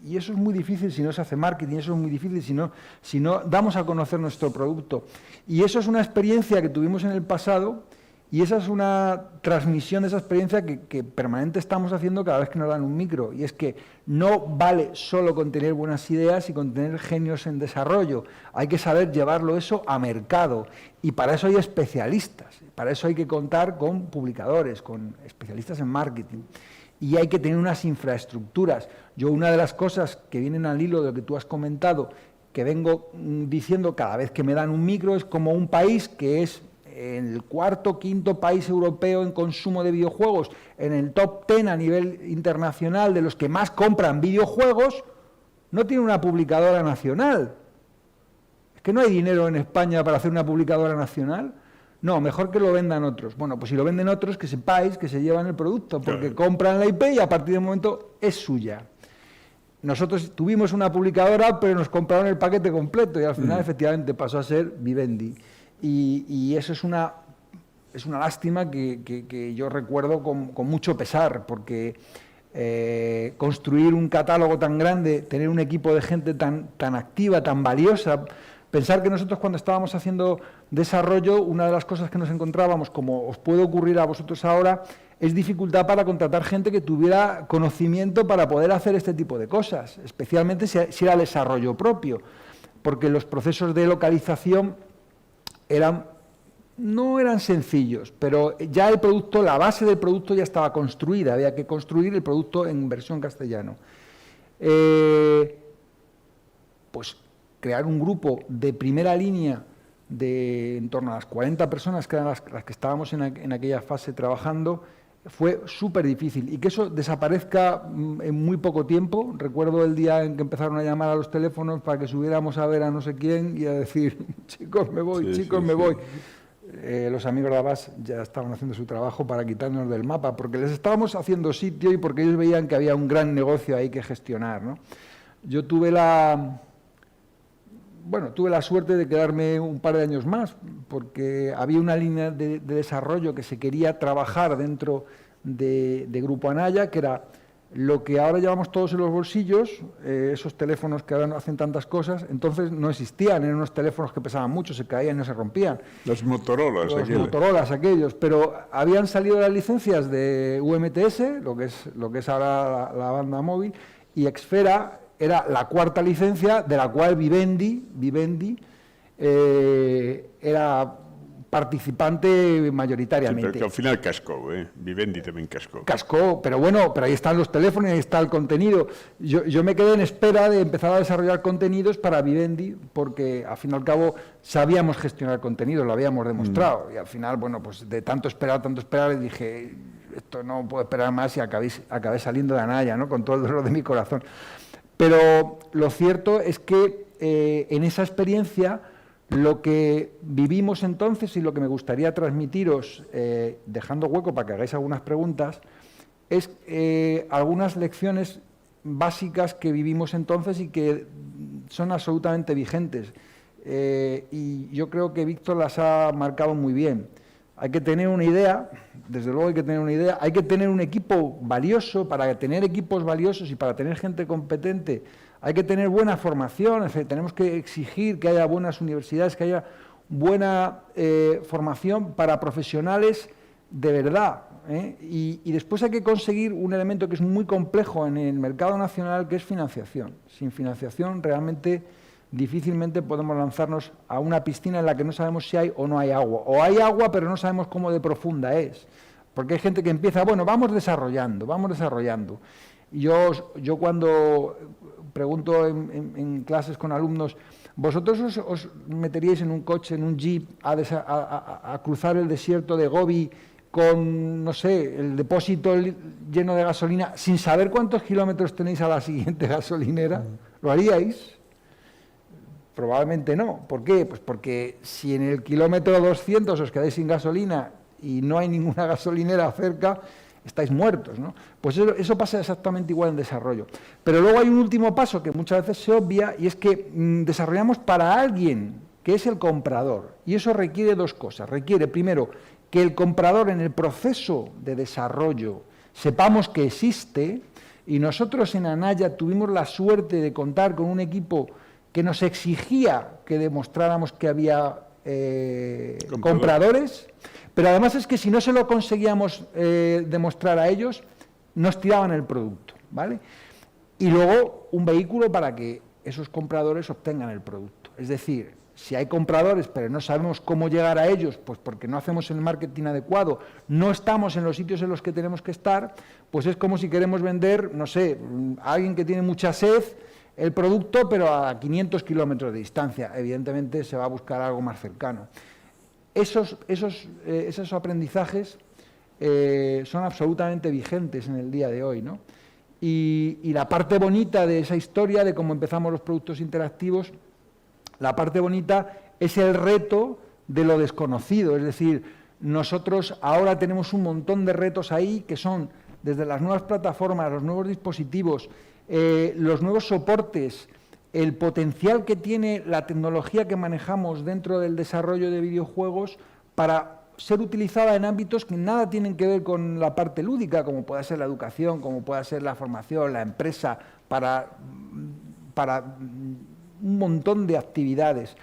Y eso es muy difícil si no se hace marketing, eso es muy difícil si no damos a conocer nuestro producto. Y eso es una experiencia que tuvimos en el pasado, y esa es una transmisión de esa experiencia que permanente estamos haciendo cada vez que nos dan un micro. Y es que no vale solo con tener buenas ideas y con tener genios en desarrollo. Hay que saber llevarlo eso a mercado. Y para eso hay especialistas. Para eso hay que contar con publicadores, con especialistas en marketing. Y hay que tener unas infraestructuras. Yo, una de las cosas que vienen al hilo de lo que tú has comentado, que vengo diciendo cada vez que me dan un micro, es como un país que es el 4º o 5º país europeo en consumo de videojuegos, en el top 10 a nivel internacional de los que más compran videojuegos, no tiene una publicadora nacional. Es que no hay dinero en España para hacer una publicadora nacional. No, mejor que lo vendan otros. Bueno, pues si lo venden otros, que sepáis que se llevan el producto, porque compran la IP y a partir del momento es suya. Nosotros tuvimos una publicadora, pero nos compraron el paquete completo y al final efectivamente pasó a ser Vivendi. Y eso es una lástima que yo recuerdo con mucho pesar, porque construir un catálogo tan grande, tener un equipo de gente tan activa, tan valiosa, pensar que nosotros cuando estábamos haciendo desarrollo, una de las cosas que nos encontrábamos, como os puede ocurrir a vosotros ahora, es dificultad para contratar gente que tuviera conocimiento para poder hacer este tipo de cosas, especialmente si era desarrollo propio, porque los procesos de localización no eran sencillos, pero ya el producto, la base del producto ya estaba construida, había que construir el producto en versión castellano. Pues crear un grupo de primera línea de en torno a las 40 personas que eran las que estábamos en aquella fase trabajando, fue súper difícil. Y que eso desaparezca en muy poco tiempo. Recuerdo el día en que empezaron a llamar a los teléfonos para que subiéramos a ver a no sé quién y a decir, chicos, me voy, voy. Los amigos de Avast ya estaban haciendo su trabajo para quitarnos del mapa, porque les estábamos haciendo sitio y porque ellos veían que había un gran negocio ahí que gestionar, ¿no? Yo tuve la suerte de quedarme un par de años más, porque había una línea de desarrollo que se quería trabajar dentro de Grupo Anaya, que era lo que ahora llevamos todos en los bolsillos, esos teléfonos que ahora no hacen tantas cosas, entonces no existían, eran unos teléfonos que pesaban mucho, se caían y no se rompían. Los Motorolas aquellos, pero habían salido las licencias de UMTS, lo que es ahora la banda móvil, y Exfera era la cuarta licencia, de la cual Vivendi era participante mayoritariamente. Sí, pero que al final cascó, Vivendi también cascó. Cascó, pero bueno, pero ahí están los teléfonos y ahí está el contenido. Yo me quedé en espera de empezar a desarrollar contenidos para Vivendi, porque al fin y al cabo sabíamos gestionar contenido, lo habíamos demostrado. Y al final, bueno, pues de tanto esperar, dije, esto no puedo esperar más y acabé saliendo de Anaya, ¿no? Con todo el dolor de mi corazón. Pero lo cierto es que en esa experiencia lo que vivimos entonces y lo que me gustaría transmitiros, dejando hueco para que hagáis algunas preguntas, es algunas lecciones básicas que vivimos entonces y que son absolutamente vigentes. Y yo creo que Víctor las ha marcado muy bien. Hay que tener una idea, desde luego hay que tener una idea, hay que tener un equipo valioso. Para tener equipos valiosos y para tener gente competente hay que tener buena formación, tenemos que exigir que haya buenas universidades, que haya buena formación para profesionales de verdad, y después hay que conseguir un elemento que es muy complejo en el mercado nacional, que es financiación. Sin financiación realmente difícilmente podemos lanzarnos a una piscina en la que no sabemos si hay o no hay agua. O hay agua, pero no sabemos cómo de profunda es. Porque hay gente que empieza, bueno, vamos desarrollando. Y yo cuando pregunto en clases con alumnos, ¿vosotros os meteríais en un coche, en un jeep, a cruzar el desierto de Gobi con, no sé, el depósito lleno de gasolina, sin saber cuántos kilómetros tenéis a la siguiente gasolinera? ¿Lo haríais? Probablemente no. ¿Por qué? Pues porque si en el kilómetro 200 os quedáis sin gasolina y no hay ninguna gasolinera cerca, estáis muertos, ¿no? Pues eso pasa exactamente igual en desarrollo. Pero luego hay un último paso que muchas veces se obvia, y es que desarrollamos para alguien, que es el comprador. Y eso requiere dos cosas. Requiere, primero, que el comprador en el proceso de desarrollo sepamos que existe, y nosotros en Anaya tuvimos la suerte de contar con un equipo que nos exigía que demostráramos que había compradores, pero además es que si no se lo conseguíamos demostrar a ellos, nos tiraban el producto, ¿vale? Y luego un vehículo para que esos compradores obtengan el producto. Es decir, si hay compradores pero no sabemos cómo llegar a ellos, pues porque no hacemos el marketing adecuado, no estamos en los sitios en los que tenemos que estar, pues es como si queremos vender, no sé, a alguien que tiene mucha sed, el producto, pero a 500 kilómetros de distancia. Evidentemente se va a buscar algo más cercano. Esos aprendizajes son absolutamente vigentes en el día de hoy, ¿no? Y la parte bonita de esa historia, de cómo empezamos los productos interactivos, la parte bonita es el reto de lo desconocido. Es decir, nosotros ahora tenemos un montón de retos ahí que son desde las nuevas plataformas, los nuevos dispositivos, los nuevos soportes, el potencial que tiene la tecnología que manejamos dentro del desarrollo de videojuegos para ser utilizada en ámbitos que nada tienen que ver con la parte lúdica, como pueda ser la educación, como pueda ser la formación, la empresa, para un montón de actividades.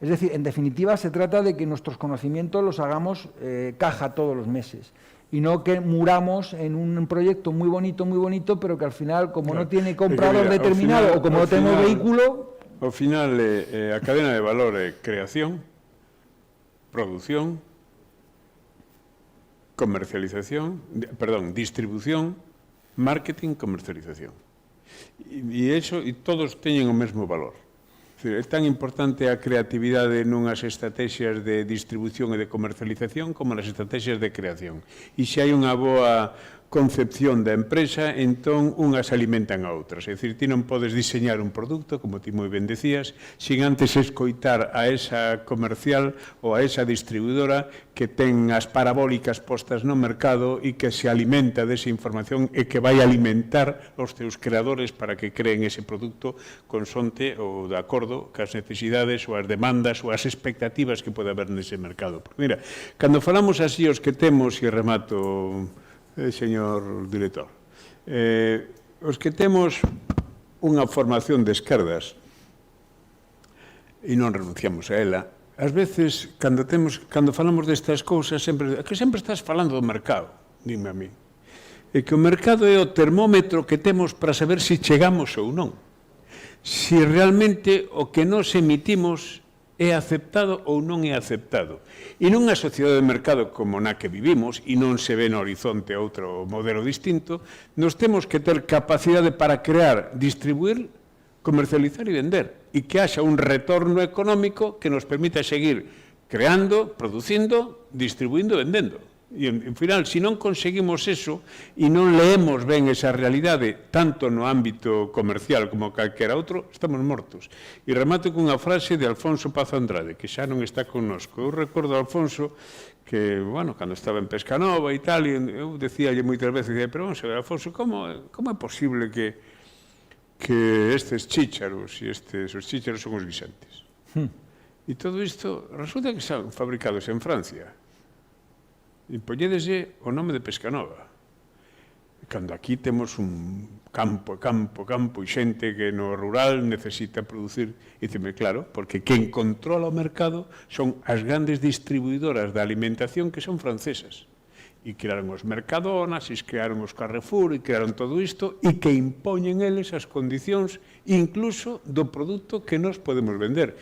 Es decir, en definitiva, se trata de que nuestros conocimientos los hagamos caja todos los meses. Y no que muramos en un proyecto muy bonito, pero que al final, como no tiene comprador determinado o como no tenemos vehículo... Al final, a cadena de valor, creación, producción, distribución, marketing, comercialización. Y todos teñen o mesmo valor. É tan importante a creatividade nunhas estrategias de distribución e de comercialización como nas estrategias de creación. E se hai unha boa concepción da empresa, entón unhas alimentan a outras. É dicir, ti non podes diseñar un produto, como ti moi ben decías, sin antes escoitar a esa comercial ou a esa distribuidora que ten as parabólicas postas no mercado e que se alimenta desa información e que vai alimentar os teus creadores para que creen ese produto consonte ou de acordo cas necesidades ou as demandas ou as expectativas que pode haber nese mercado. Porque, mira, cando falamos así os que temos, e remato, señor director, os que temos unha formación de esquerdas e non renunciamos a ela, ás veces, cando falamos destas cousas, sempre estás falando do mercado, dime a mí. E que o mercado é o termómetro que temos para saber se chegamos ou non. Se realmente o que nos emitimos é aceptado ou non é aceptado. E nunha sociedade de mercado como na que vivimos, e non se ve no horizonte outro modelo distinto, nos temos que ter capacidade para crear, distribuir, comercializar e vender. E que haxa un retorno económico que nos permita seguir creando, producindo, distribuindo e vendendo. E, en final, se non conseguimos eso e non leemos ben esa realidade, tanto no ámbito comercial como calquera outro, estamos mortos. E remato cunha frase de Alfonso Paz Andrade, que xa non está connosco. Eu recordo a Alfonso que, bueno, cando estaba en Pescanova e tal, eu decíalle moitas veces, pero vamos a ver, Alfonso, como é posible que estes chícharos e os chícharos son os guisantes? E todo isto resulta que son fabricados en Francia. E poñédese o nome de Pescanova. Cando aquí temos un campo e xente que no rural necesita producir, e diceme, claro, porque quen controla o mercado son as grandes distribuidoras da alimentación que son francesas. E crearon os Mercadonas, e crearon os Carrefour, e crearon todo isto, e que impoñen eles as condicións incluso do produto que nós podemos vender.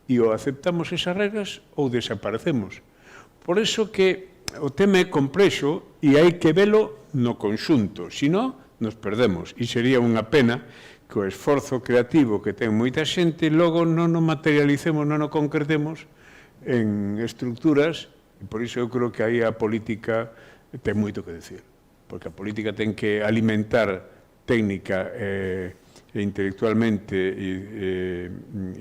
E ou aceptamos esas regras ou desaparecemos. Por iso que o tema é complexo e hai que velo no conxunto, senón nos perdemos. E sería unha pena que o esforzo creativo que ten moita xente logo non o materialicemos, non o concretemos en estructuras, e por iso eu creo que aí a política ten moito que decir, porque a política ten que alimentar técnica e intelectualmente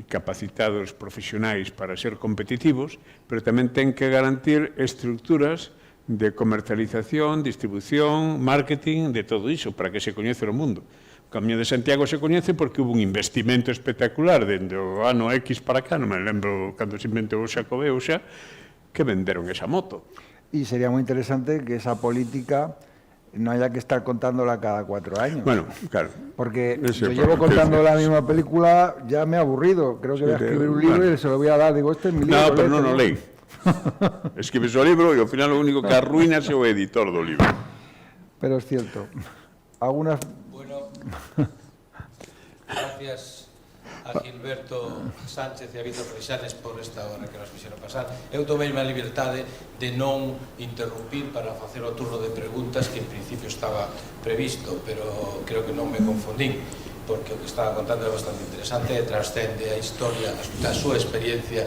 capacitados profesionais para ser competitivos, pero tamén ten que garantir estructuras de comercialización, distribución, marketing, de todo iso, para que se coñece o mundo. O Camiño de Santiago se coñece porque hubo un investimento espectacular dende o ano X para cá, non me lembro cando se inventou o Xacobeo xa, que venderon esa moto. Y sería muy interesante que esa política no haya que estar contándola cada 4 años. Bueno, claro. Porque yo llevo contando la misma película, ya me he aburrido. Creo que voy a escribir un libro y se lo voy a dar. Digo, este es mi libro. No, pero non o leí. Escribes o libro e ao final o único que arruinas é o editor do libro. Pero es cierto. Algunas... Bueno, gracias a Gilberto Sánchez e a Víctor Freixanes por esta hora que nos fixeron pasar. Eu tomeime a liberdade de non interrumpir para facer o turno de preguntas que en principio estaba previsto, pero creo que non me confundín, porque o que estaba contando é bastante interesante e trascende a historia da súa experiencia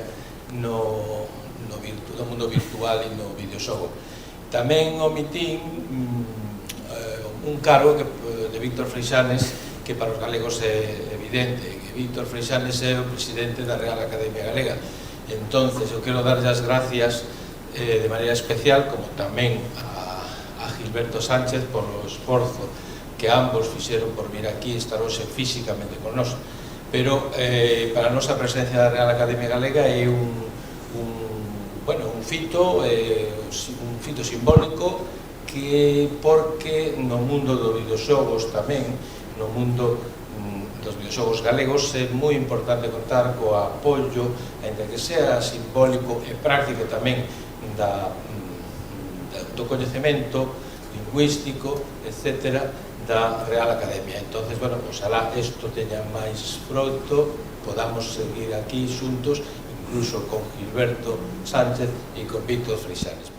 no mundo virtual e no videoxogo. Tamén omitín un cargo de Víctor Freixanes que para os galegos é evidente. Víctor Freixanes é o presidente da Real Academia Galega. Entonces, eu quero darlle as gracias de maneira especial, como tamén a Gilberto Sánchez, por o esforzo que ambos fixeron por vir aquí e estar hoxe físicamente con nós. Pero para a nosa presencia da Real Academia Galega é un fito simbólico porque no mundo dos videoxogos tamén, no mundo dos videoxogos galegos é moi importante contar co apoio, ainda que sea simbólico e práctico tamén do coñecemento lingüístico, etc., da Real Academia. Entonces, bueno, oxalá isto teña máis froito, podamos seguir aquí xuntos, incluso con Gilberto Sánchez e con Víctor Freixanes.